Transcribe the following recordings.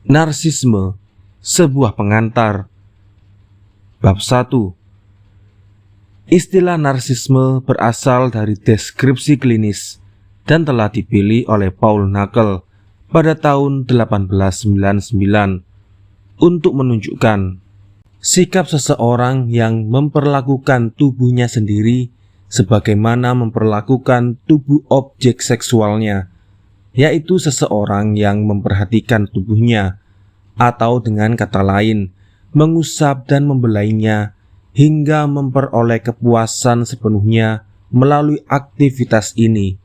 Narsisme, sebuah pengantar. Bab 1. Istilah narsisme berasal dari deskripsi klinis dan telah dipilih oleh Paul Nagel pada tahun 1899 untuk menunjukkan sikap seseorang yang memperlakukan tubuhnya sendiri sebagaimana memperlakukan tubuh objek seksualnya, yaitu seseorang yang memperhatikan tubuhnya, atau dengan kata lain, mengusap dan membelainya hingga memperoleh kepuasan sepenuhnya melalui aktivitas ini.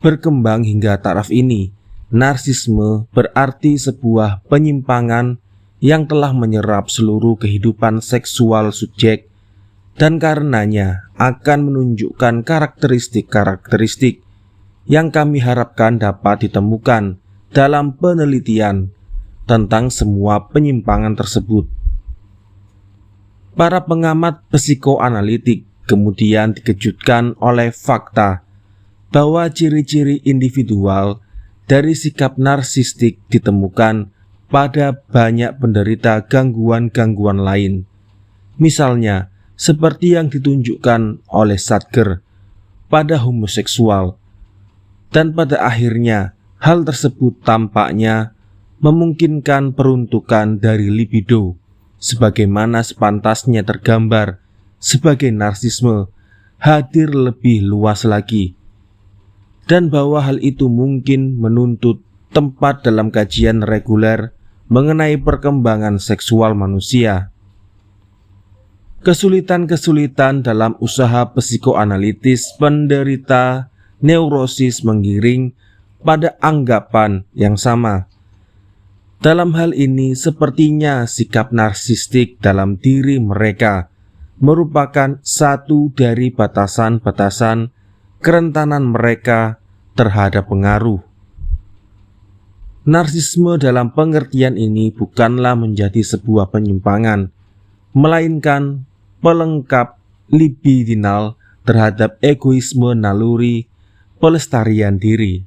Berkembang hingga taraf ini, narsisme berarti sebuah penyimpangan yang telah menyerap seluruh kehidupan seksual subjek dan karenanya akan menunjukkan karakteristik-karakteristik yang kami harapkan dapat ditemukan dalam penelitian tentang semua penyimpangan tersebut. Para pengamat psikoanalitik kemudian dikejutkan oleh fakta bahwa ciri-ciri individual dari sikap narsistik ditemukan pada banyak penderita gangguan-gangguan lain. Misalnya, seperti yang ditunjukkan oleh Sadger pada homoseksual. Dan pada akhirnya, hal tersebut tampaknya memungkinkan peruntukan dari libido, sebagaimana sepantasnya tergambar sebagai narsisme, hadir lebih luas lagi. Dan bahwa hal itu mungkin menuntut tempat dalam kajian reguler mengenai perkembangan seksual manusia. Kesulitan-kesulitan dalam usaha psikoanalitis penderita neurosis menggiring pada anggapan yang sama. Dalam hal ini sepertinya sikap narsistik dalam diri mereka merupakan satu dari batasan-batasan kerentanan mereka terhadap pengaruh. Narsisme dalam pengertian ini bukanlah menjadi sebuah penyimpangan, melainkan pelengkap libidinal terhadap egoisme naluri pelestarian diri.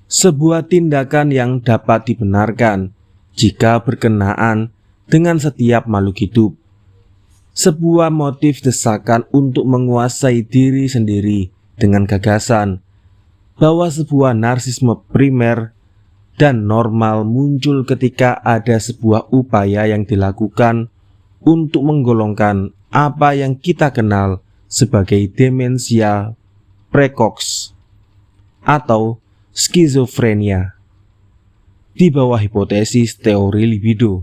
Sebuah tindakan yang dapat dibenarkan jika berkenaan dengan setiap makhluk hidup. Sebuah motif desakan untuk menguasai diri sendiri dengan gagasan bahwa sebuah narsisme primer dan normal muncul ketika ada sebuah upaya yang dilakukan untuk menggolongkan apa yang kita kenal sebagai demensia precox atau skizofrenia di bawah hipotesis teori libido.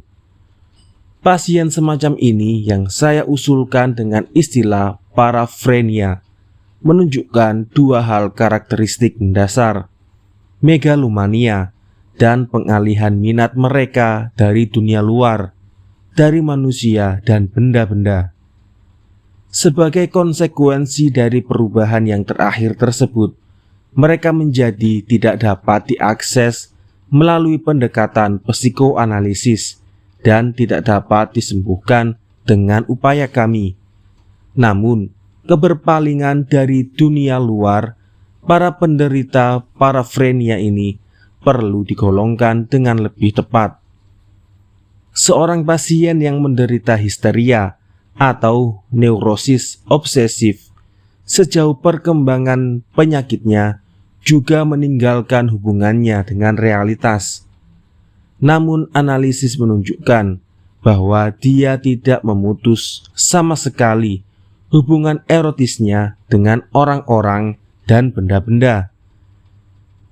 Pasien semacam ini yang saya usulkan dengan istilah parafrenia menunjukkan dua hal karakteristik mendasar, megalomania dan pengalihan minat mereka dari dunia luar, dari manusia dan benda-benda. Sebagai konsekuensi dari perubahan yang terakhir tersebut, mereka menjadi tidak dapat diakses melalui pendekatan psikoanalisis dan tidak dapat disembuhkan dengan upaya kami. Namun, keberpalingan dari dunia luar, para penderita parafrenia ini perlu digolongkan dengan lebih tepat. Seorang pasien yang menderita histeria atau neurosis obsesif sejauh perkembangan penyakitnya juga meninggalkan hubungannya dengan realitas. Namun analisis menunjukkan bahwa dia tidak memutus sama sekali hubungan erotisnya dengan orang-orang dan benda-benda.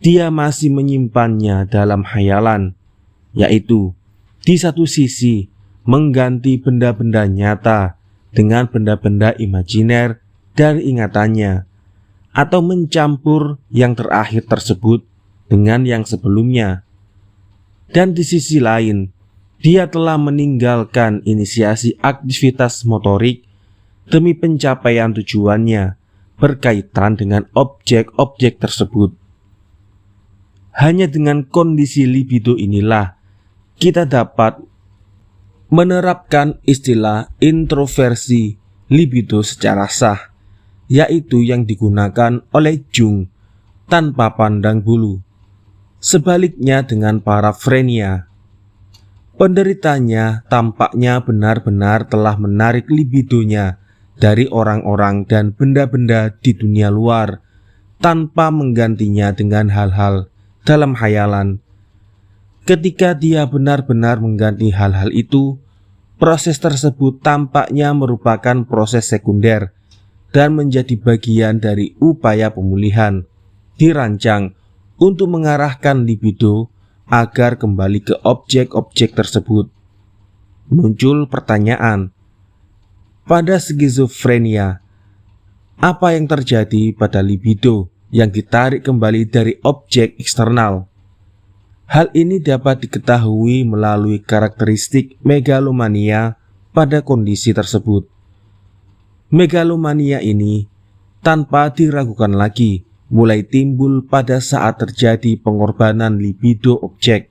Dia masih menyimpannya dalam hayalan, yaitu di satu sisi mengganti benda-benda nyata dengan benda-benda imajiner dari ingatannya, atau mencampur yang terakhir tersebut dengan yang sebelumnya. Dan di sisi lain, dia telah meninggalkan inisiasi aktivitas motorik demi pencapaian tujuannya berkaitan dengan objek-objek tersebut. Hanya dengan kondisi libido inilah kita dapat menerapkan istilah introversi libido secara sah, yaitu yang digunakan oleh Jung tanpa pandang bulu. Sebaliknya dengan parafrenia, penderitanya tampaknya benar-benar telah menarik libidonya dari orang-orang dan benda-benda di dunia luar tanpa menggantinya dengan hal-hal dalam khayalan. Ketika dia benar-benar mengganti hal-hal itu, proses tersebut tampaknya merupakan proses sekunder dan menjadi bagian dari upaya pemulihan, dirancang untuk mengarahkan libido agar kembali ke objek-objek tersebut. Muncul pertanyaan, pada skizofrenia, apa yang terjadi pada libido yang ditarik kembali dari objek eksternal? Hal ini dapat diketahui melalui karakteristik megalomania pada kondisi tersebut. Megalomania ini tanpa diragukan lagi mulai timbul pada saat terjadi pengorbanan libido objek.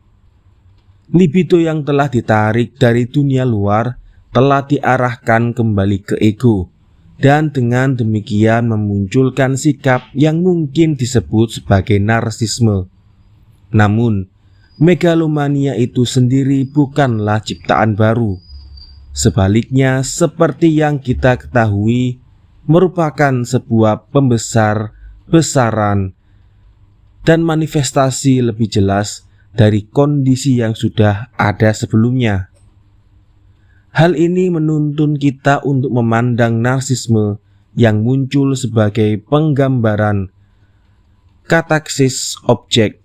Libido yang telah ditarik dari dunia luar telah diarahkan kembali ke ego, dan dengan demikian memunculkan sikap yang mungkin disebut sebagai narsisme. Namun, megalomania itu sendiri bukanlah ciptaan baru. Sebaliknya, seperti yang kita ketahui, merupakan sebuah pembesar-besaran dan manifestasi lebih jelas dari kondisi yang sudah ada sebelumnya. Hal ini menuntun kita untuk memandang narsisme yang muncul sebagai penggambaran kataksis objek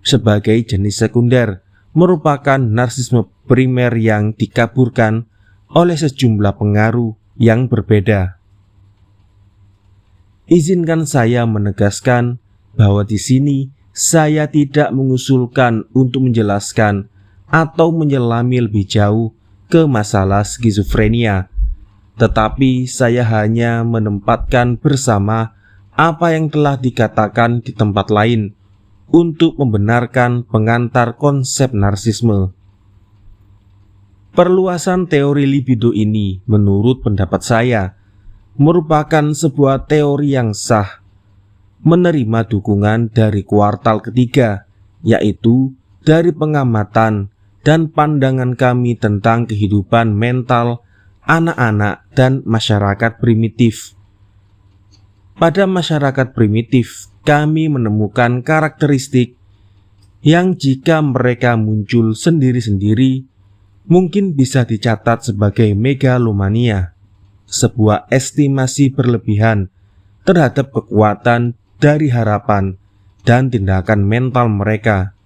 sebagai jenis sekunder, merupakan narsisme primer yang dikaburkan oleh sejumlah pengaruh yang berbeda. Izinkan saya menegaskan bahwa di sini saya tidak mengusulkan untuk menjelaskan atau menyelami lebih jauh ke masalah skizofrenia, tetapi saya hanya menempatkan bersama apa yang telah dikatakan di tempat lain untuk membenarkan pengantar konsep narsisme. Perluasan teori libido ini, menurut pendapat saya, merupakan sebuah teori yang sah, menerima dukungan dari kuartal ketiga, yaitu dari pengamatan dan pandangan kami tentang kehidupan mental anak-anak dan masyarakat primitif. Pada masyarakat primitif, kami menemukan karakteristik yang jika mereka muncul sendiri-sendiri, mungkin bisa dicatat sebagai megalomania, sebuah estimasi berlebihan terhadap kekuatan dari harapan dan tindakan mental mereka,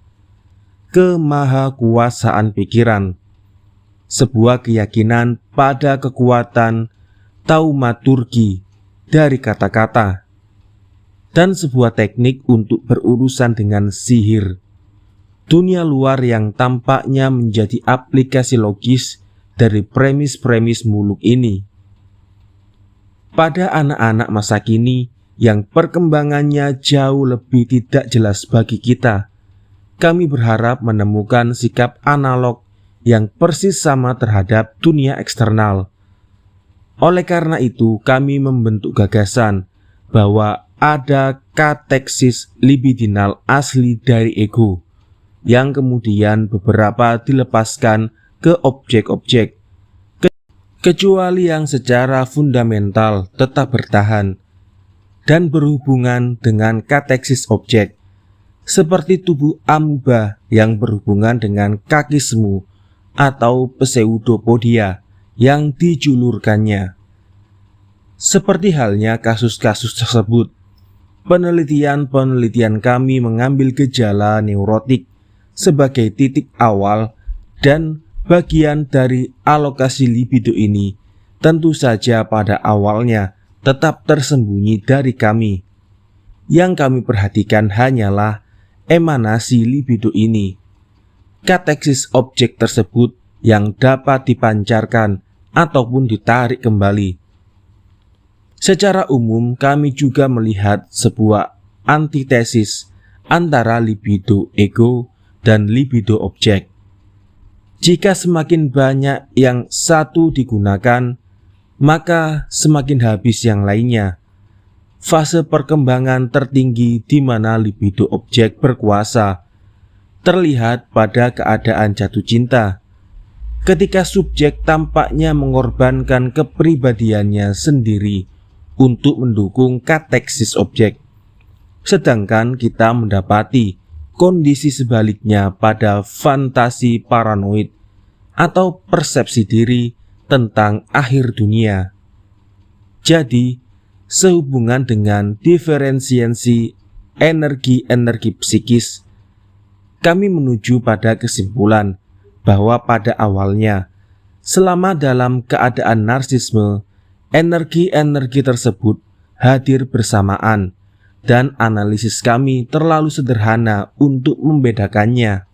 kemahakuasaan pikiran, sebuah keyakinan pada kekuatan taumaturgi dari kata-kata, dan sebuah teknik untuk berurusan dengan sihir, dunia luar yang tampaknya menjadi aplikasi logis dari premis-premis muluk ini. Pada anak-anak masa kini yang perkembangannya jauh lebih tidak jelas bagi kita, kami berharap menemukan sikap analog yang persis sama terhadap dunia eksternal. Oleh karena itu, kami membentuk gagasan bahwa ada kateksis libidinal asli dari ego, yang kemudian beberapa dilepaskan ke objek-objek, kecuali yang secara fundamental tetap bertahan dan berhubungan dengan kateksis objek, seperti tubuh amuba yang berhubungan dengan kaki semu atau pseudopodia yang dijulurkannya. Seperti halnya kasus-kasus tersebut, penelitian kami mengambil gejala neurotik sebagai titik awal, dan bagian dari alokasi libido ini tentu saja pada awalnya tetap tersembunyi dari kami. Yang kami perhatikan hanyalah emanasi libido ini, kateksis objek tersebut yang dapat dipancarkan ataupun ditarik kembali. Secara umum, kami juga melihat sebuah antitesis antara libido ego dan libido objek. Jika semakin banyak yang satu digunakan, maka semakin habis yang lainnya. fase perkembangan tertinggi di mana libido objek berkuasa, terlihat pada keadaan jatuh cinta, ketika subjek tampaknya mengorbankan kepribadiannya sendiri untuk mendukung kateksis objek, sedangkan kita mendapati kondisi sebaliknya pada fantasi paranoid atau persepsi diri tentang akhir dunia. Jadi, sehubungan dengan diferensiasi energi-energi psikis, kami menuju pada kesimpulan bahwa pada awalnya, selama dalam keadaan narsisme, energi-energi tersebut hadir bersamaan, dan analisis kami terlalu sederhana untuk membedakannya.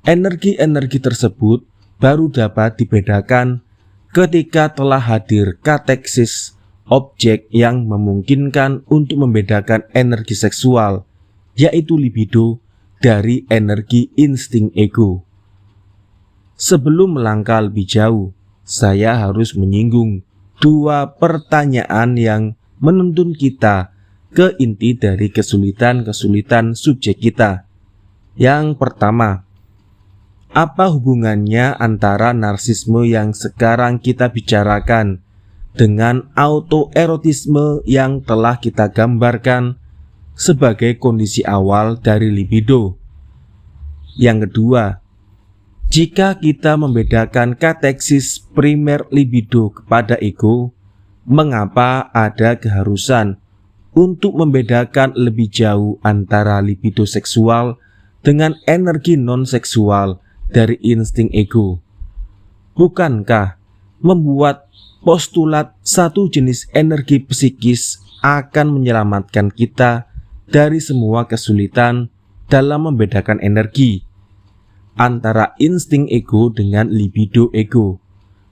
Energi-energi tersebut baru dapat dibedakan ketika telah hadir kateksis objek yang memungkinkan untuk membedakan energi seksual, yaitu libido, dari energi insting ego. Sebelum melangkah lebih jauh, saya harus menyinggung dua pertanyaan yang menuntun kita ke inti dari kesulitan-kesulitan subjek kita. Yang pertama, apa hubungannya antara narsisme yang sekarang kita bicarakan dengan autoerotisme yang telah kita gambarkan sebagai kondisi awal dari libido? Yang kedua, jika kita membedakan kateksis primer libido kepada ego, mengapa ada keharusan untuk membedakan lebih jauh antara libido seksual dengan energi non-seksual dari insting ego? Bukankah membuat postulat satu jenis energi psikis akan menyelamatkan kita dari semua kesulitan dalam membedakan energi antara insting ego dengan libido ego,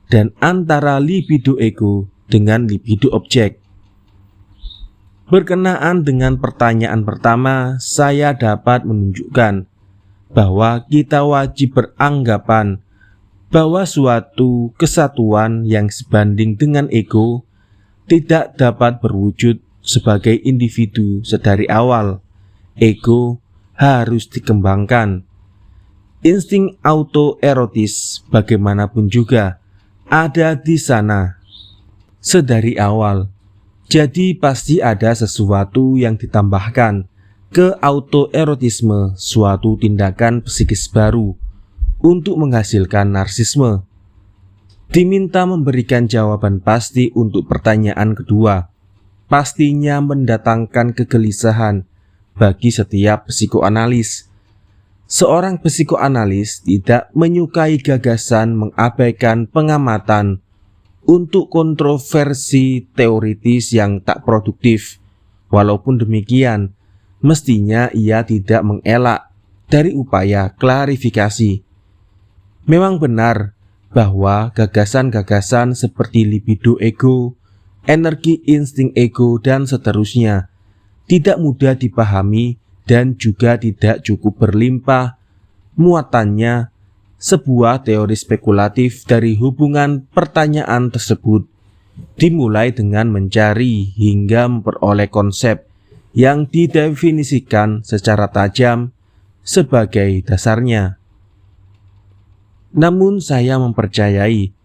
dan antara libido ego dengan libido objek? Berkenaan dengan pertanyaan pertama, saya dapat menunjukkan bahwa kita wajib beranggapan bahwa suatu kesatuan yang sebanding dengan ego tidak dapat berwujud sebagai individu sedari awal. Ego harus dikembangkan. Insting autoerotis bagaimanapun juga ada di sana sedari awal. Jadi pasti ada sesuatu yang ditambahkan ke autoerotisme, suatu tindakan psikis baru untuk menghasilkan narsisme. Diminta memberikan jawaban pasti untuk pertanyaan kedua, pastinya mendatangkan kegelisahan bagi setiap psikoanalis. Seorang psikoanalis tidak menyukai gagasan mengabaikan pengamatan untuk kontroversi teoritis yang tak produktif. Walaupun demikian, mestinya ia tidak mengelak dari upaya klarifikasi. Memang benar bahwa gagasan-gagasan seperti libido ego, energi insting ego, dan seterusnya tidak mudah dipahami dan juga tidak cukup berlimpah muatannya. Sebuah teori spekulatif dari hubungan pertanyaan tersebut dimulai dengan mencari hingga memperoleh konsep yang didefinisikan secara tajam sebagai dasarnya. Namun saya mempercayai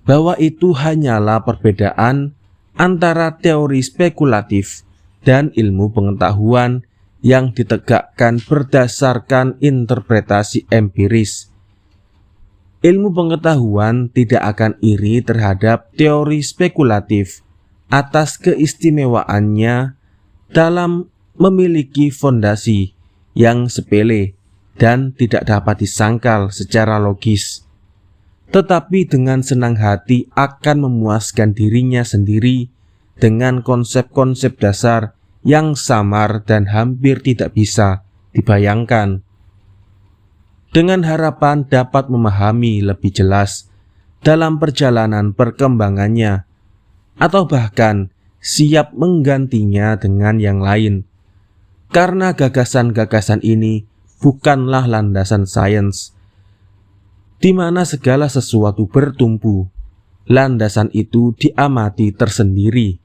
bahwa itu hanyalah perbedaan antara teori spekulatif dan ilmu pengetahuan yang ditegakkan berdasarkan interpretasi empiris. Ilmu pengetahuan tidak akan iri terhadap teori spekulatif atas keistimewaannya dalam memiliki fondasi yang sepele dan tidak dapat disangkal secara logis, tetapi dengan senang hati akan memuaskan dirinya sendiri dengan konsep-konsep dasar yang samar dan hampir tidak bisa dibayangkan, dengan harapan dapat memahami lebih jelas dalam perjalanan perkembangannya, atau bahkan siap menggantinya dengan yang lain. Karena gagasan-gagasan ini bukanlah landasan sains, di mana segala sesuatu bertumpu. Landasan itu diamati tersendiri.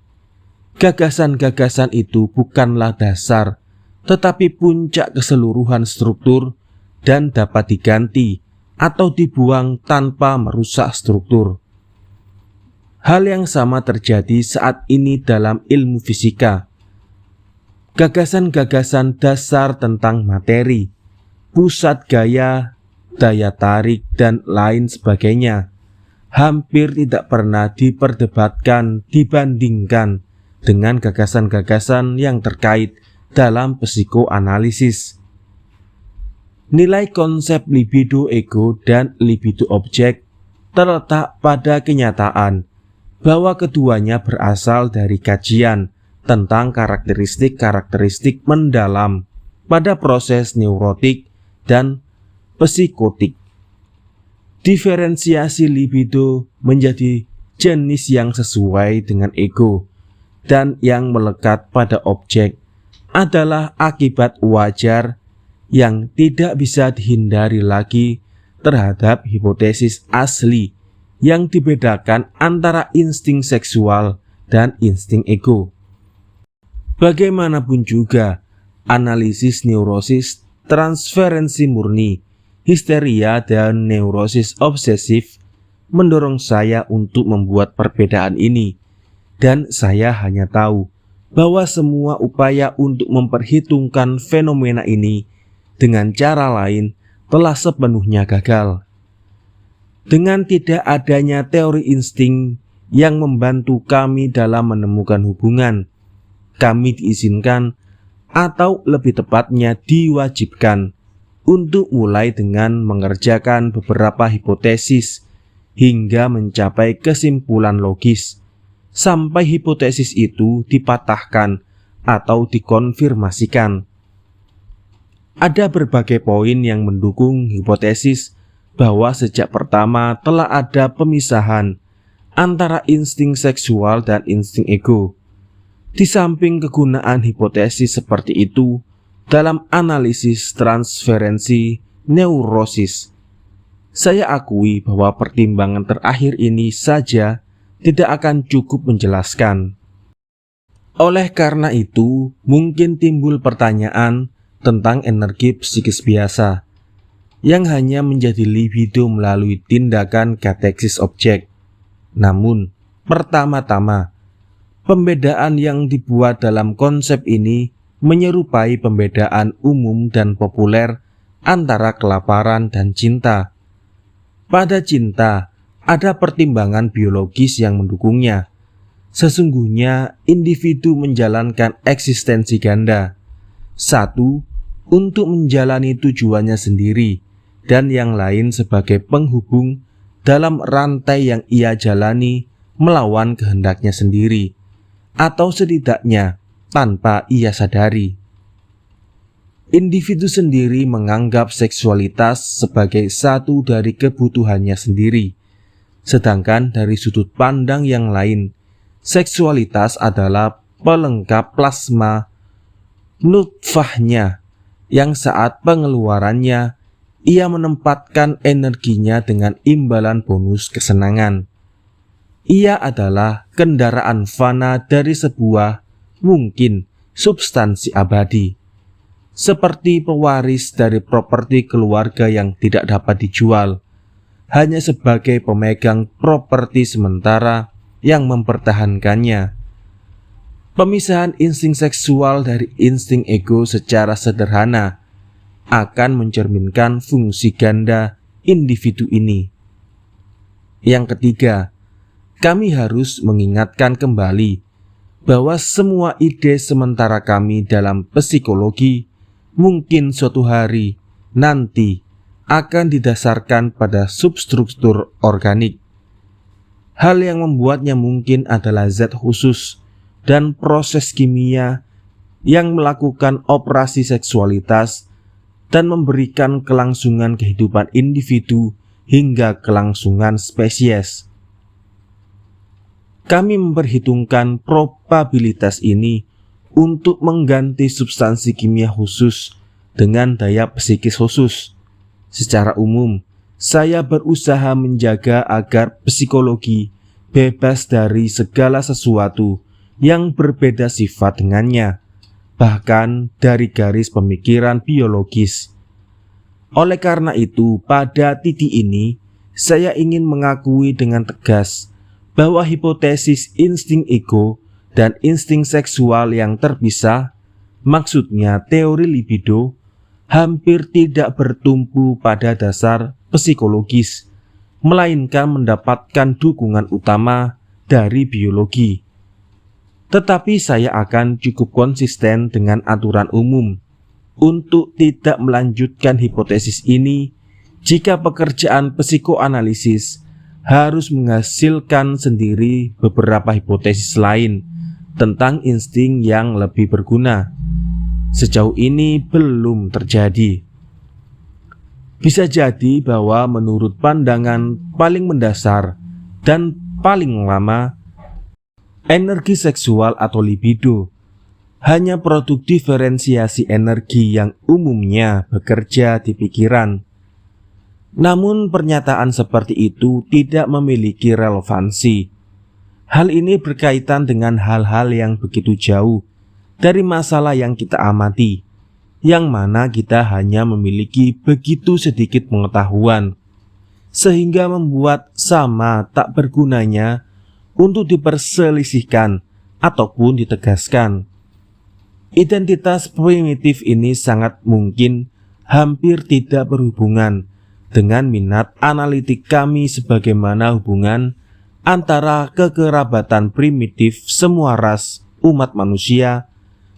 Gagasan-gagasan itu bukanlah dasar, tetapi puncak keseluruhan struktur dan dapat diganti atau dibuang tanpa merusak struktur. Hal yang sama terjadi saat ini dalam ilmu fisika. Gagasan-gagasan dasar tentang materi, pusat gaya, daya tarik, dan lain sebagainya hampir tidak pernah diperdebatkan dibandingkan dengan gagasan-gagasan yang terkait dalam psikoanalisis. Nilai konsep libido ego dan libido objek terletak pada kenyataan bahwa keduanya berasal dari kajian tentang karakteristik-karakteristik mendalam pada proses neurotik dan psikotik. Diferensiasi libido menjadi jenis yang sesuai dengan ego dan yang melekat pada objek adalah akibat wajar yang tidak bisa dihindari lagi terhadap hipotesis asli yang dibedakan antara insting seksual dan insting ego. Bagaimanapun juga, analisis neurosis transferensi murni, histeria, dan neurosis obsesif mendorong saya untuk membuat perbedaan ini. Dan saya hanya tahu bahwa semua upaya untuk memperhitungkan fenomena ini dengan cara lain telah sepenuhnya gagal. Dengan tidak adanya teori insting yang membantu kami dalam menemukan hubungan, kami diizinkan atau lebih tepatnya diwajibkan untuk mulai dengan mengerjakan beberapa hipotesis hingga mencapai kesimpulan logis, sampai hipotesis itu dipatahkan atau dikonfirmasikan. Ada berbagai poin yang mendukung hipotesis bahwa sejak pertama telah ada pemisahan antara insting seksual dan insting ego. Di samping kegunaan hipotesis seperti itu dalam analisis transferensi neurosis, saya akui bahwa pertimbangan terakhir ini saja tidak akan cukup menjelaskan. Oleh karena itu, mungkin timbul pertanyaan tentang energi psikis biasa yang hanya menjadi libido melalui tindakan kateksis objek. Namun, pertama-tama, pembedaan yang dibuat dalam konsep ini menyerupai pembedaan umum dan populer antara kelaparan dan cinta. Pada cinta, ada pertimbangan biologis yang mendukungnya. Sesungguhnya, individu menjalankan eksistensi ganda. Satu, untuk menjalani tujuannya sendiri, dan yang lain sebagai penghubung dalam rantai yang ia jalani melawan kehendaknya sendiri, atau setidaknya tanpa ia sadari. Individu sendiri menganggap seksualitas sebagai satu dari kebutuhannya sendiri, sedangkan dari sudut pandang yang lain, seksualitas adalah pelengkap plasma nutfahnya yang saat pengeluarannya ia menempatkan energinya dengan imbalan bonus kesenangan. Ia adalah kendaraan fana dari sebuah mungkin substansi abadi, seperti pewaris dari properti keluarga yang tidak dapat dijual, hanya sebagai pemegang properti sementara yang mempertahankannya. Pemisahan insting seksual dari insting ego secara sederhana akan mencerminkan fungsi ganda individu ini. Yang ketiga, kami harus mengingatkan kembali bahwa semua ide sementara kami dalam psikologi mungkin suatu hari nanti akan didasarkan pada substruktur organik. Hal yang membuatnya mungkin adalah zat khusus dan proses kimia yang melakukan operasi seksualitas dan memberikan kelangsungan kehidupan individu hingga kelangsungan spesies. Kami memperhitungkan probabilitas ini untuk mengganti substansi kimia khusus dengan daya psikis khusus. Secara umum, saya berusaha menjaga agar psikologi bebas dari segala sesuatu yang berbeda sifat dengannya, bahkan dari garis pemikiran biologis. Oleh karena itu, pada titik ini, saya ingin mengakui dengan tegas bahwa hipotesis insting ego dan insting seksual yang terpisah, maksudnya teori libido, hampir tidak bertumpu pada dasar psikologis, melainkan mendapatkan dukungan utama dari biologi. Tetapi saya akan cukup konsisten dengan aturan umum untuk tidak melanjutkan hipotesis ini jika pekerjaan psikoanalisis harus menghasilkan sendiri beberapa hipotesis lain tentang insting yang lebih berguna. Sejauh ini belum terjadi. Bisa jadi bahwa menurut pandangan paling mendasar dan paling lama, energi seksual atau libido hanya produk diferensiasi energi yang umumnya bekerja di pikiran. Namun pernyataan seperti itu tidak memiliki relevansi. Hal ini berkaitan dengan hal-hal yang begitu jauh dari masalah yang kita amati, yang mana kita hanya memiliki begitu sedikit pengetahuan, sehingga membuat sama tak bergunanya untuk diperselisihkan ataupun ditegaskan. Identitas primitif ini sangat mungkin hampir tidak berhubungan dengan minat analitik kami, sebagaimana hubungan antara kekerabatan primitif semua ras umat manusia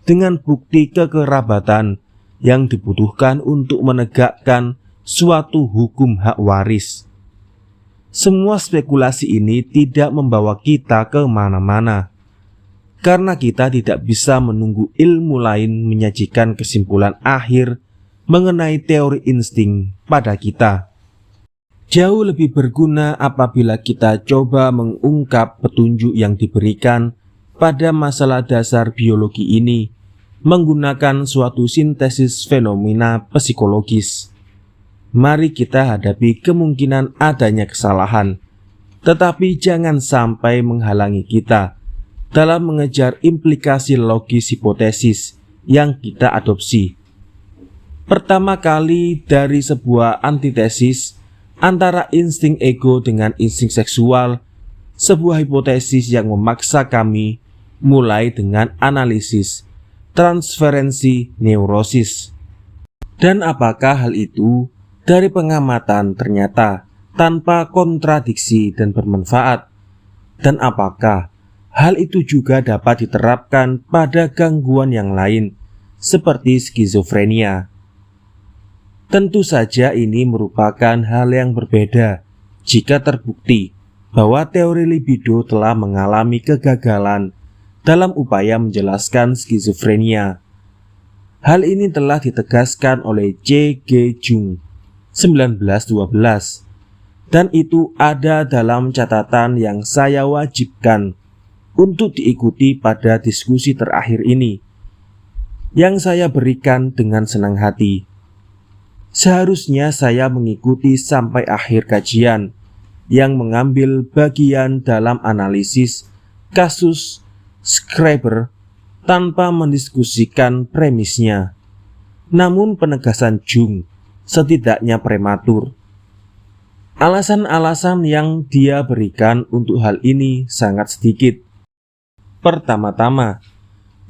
dengan bukti kekerabatan yang dibutuhkan untuk menegakkan suatu hukum hak waris. Semua spekulasi ini tidak membawa kita ke mana-mana, karena kita tidak bisa menunggu ilmu lain menyajikan kesimpulan akhir mengenai teori insting pada kita. Jauh lebih berguna apabila kita coba mengungkap petunjuk yang diberikan pada masalah dasar biologi ini menggunakan suatu sintesis fenomena psikologis. Mari kita hadapi kemungkinan adanya kesalahan, tetapi jangan sampai menghalangi kita dalam mengejar implikasi logis hipotesis yang kita adopsi. Pertama kali dari sebuah antitesis antara insting ego dengan insting seksual, sebuah hipotesis yang memaksa kami mulai dengan analisis transferensi neurosis. Dan apakah hal itu dari pengamatan ternyata tanpa kontradiksi dan bermanfaat? Dan apakah hal itu juga dapat diterapkan pada gangguan yang lain seperti skizofrenia? Tentu saja ini merupakan hal yang berbeda jika terbukti bahwa teori libido telah mengalami kegagalan dalam upaya menjelaskan skizofrenia. Hal ini telah ditegaskan oleh C.G. Jung 1912, dan itu ada dalam catatan yang saya wajibkan untuk diikuti pada diskusi terakhir ini, yang saya berikan dengan senang hati. Seharusnya saya mengikuti sampai akhir kajian yang mengambil bagian dalam analisis kasus Schreiber tanpa mendiskusikan premisnya. Namun penegasan Jung setidaknya prematur. Alasan-alasan yang dia berikan untuk hal ini sangat sedikit. Pertama-tama,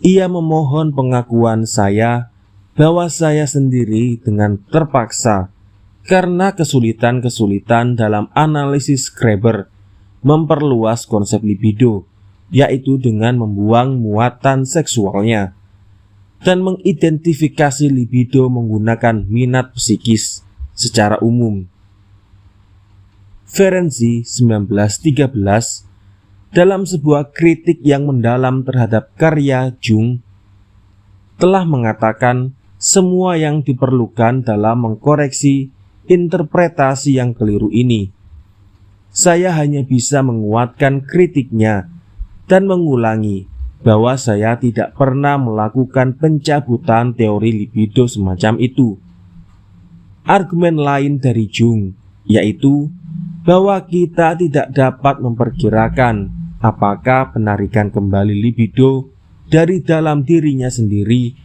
ia memohon pengakuan saya bahwa saya sendiri dengan terpaksa karena kesulitan-kesulitan dalam analisis Schreiber memperluas konsep libido, yaitu dengan membuang muatan seksualnya dan mengidentifikasi libido menggunakan minat psikis secara umum. Ferenczi 1913 dalam sebuah kritik yang mendalam terhadap karya Jung telah mengatakan semua yang diperlukan dalam mengkoreksi interpretasi yang keliru ini. Saya hanya bisa menguatkan kritiknya dan mengulangi bahwa saya tidak pernah melakukan pencabutan teori libido semacam itu. Argumen lain dari Jung yaitu bahwa kita tidak dapat memperkirakan apakah penarikan kembali libido dari dalam dirinya sendiri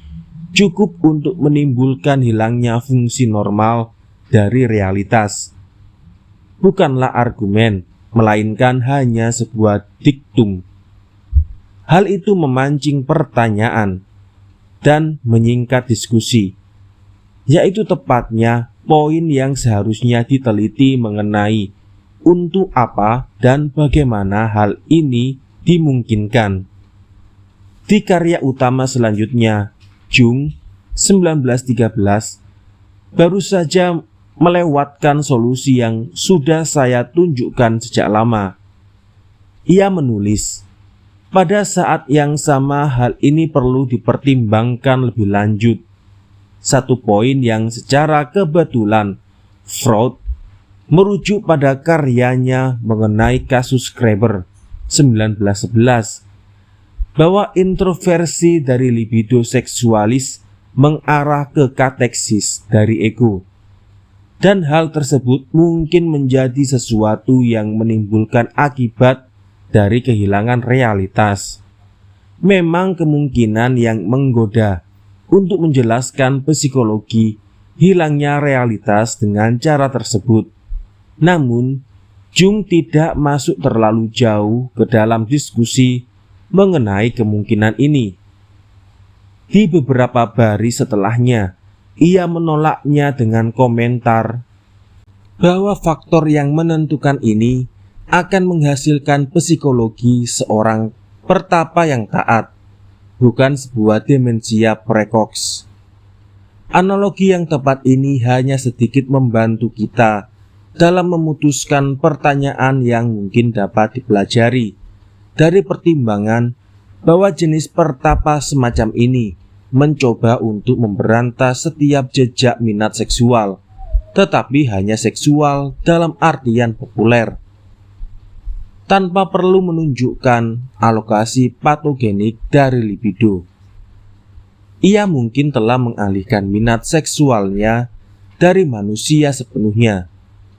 cukup untuk menimbulkan hilangnya fungsi normal dari realitas. Bukanlah argumen, melainkan hanya sebuah diktum. Hal itu memancing pertanyaan dan menyingkat diskusi, yaitu tepatnya poin yang seharusnya diteliti mengenai untuk apa dan bagaimana hal ini dimungkinkan. Di karya utama selanjutnya, Jung 1913 baru saja melewatkan solusi yang sudah saya tunjukkan sejak lama. Ia menulis, pada saat yang sama hal ini perlu dipertimbangkan lebih lanjut. Satu poin yang secara kebetulan Freud merujuk pada karyanya mengenai kasus Kreber 1911, bahwa introversi dari libido seksualis mengarah ke kateksis dari ego. Dan hal tersebut mungkin menjadi sesuatu yang menimbulkan akibat dari kehilangan realitas. Memang kemungkinan yang menggoda untuk menjelaskan psikologi hilangnya realitas dengan cara tersebut. Namun, Jung tidak masuk terlalu jauh ke dalam diskusi mengenai kemungkinan ini. Di beberapa baris setelahnya, ia menolaknya dengan komentar bahwa faktor yang menentukan ini akan menghasilkan psikologi seorang pertapa yang taat, bukan sebuah demensia precox. Analogi yang tepat ini hanya sedikit membantu kita dalam memutuskan pertanyaan yang mungkin dapat dipelajari dari pertimbangan bahwa jenis pertapa semacam ini mencoba untuk memberantas setiap jejak minat seksual, tetapi hanya seksual dalam artian populer, tanpa perlu menunjukkan alokasi patogenik dari libido. Ia mungkin telah mengalihkan minat seksualnya dari manusia sepenuhnya,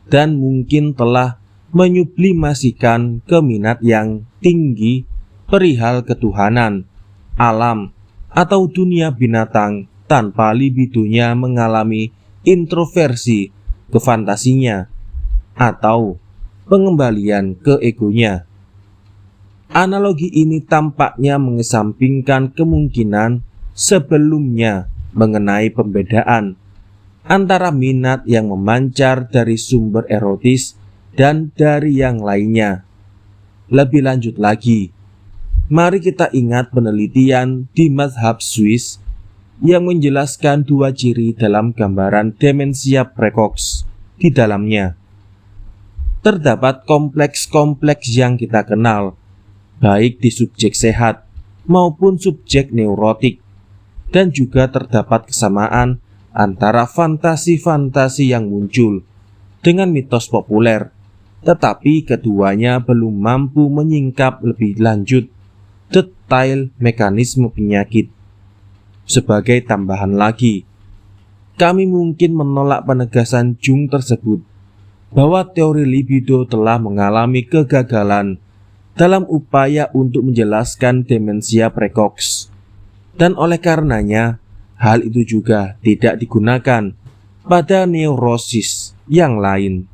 dan mungkin telah menyublimasikan ke minat yang tinggi perihal ketuhanan, alam, atau dunia binatang tanpa libidonya mengalami introversi ke fantasinya atau pengembalian ke egonya. Analogi ini tampaknya mengesampingkan kemungkinan sebelumnya mengenai pembedaan antara minat yang memancar dari sumber erotis dan dari yang lainnya. Lebih lanjut lagi, mari kita ingat penelitian di mazhab Swiss yang menjelaskan dua ciri dalam gambaran demensia precox. Di dalamnya terdapat kompleks-kompleks yang kita kenal, baik di subjek sehat maupun subjek neurotik, dan juga terdapat kesamaan antara fantasi-fantasi yang muncul dengan mitos populer, tetapi keduanya belum mampu menyingkap lebih lanjut detail mekanisme penyakit. Sebagai tambahan lagi, kami mungkin menolak penegasan Jung tersebut bahwa teori libido telah mengalami kegagalan dalam upaya untuk menjelaskan demensia precox, dan oleh karenanya hal itu juga tidak digunakan pada neurosis yang lain.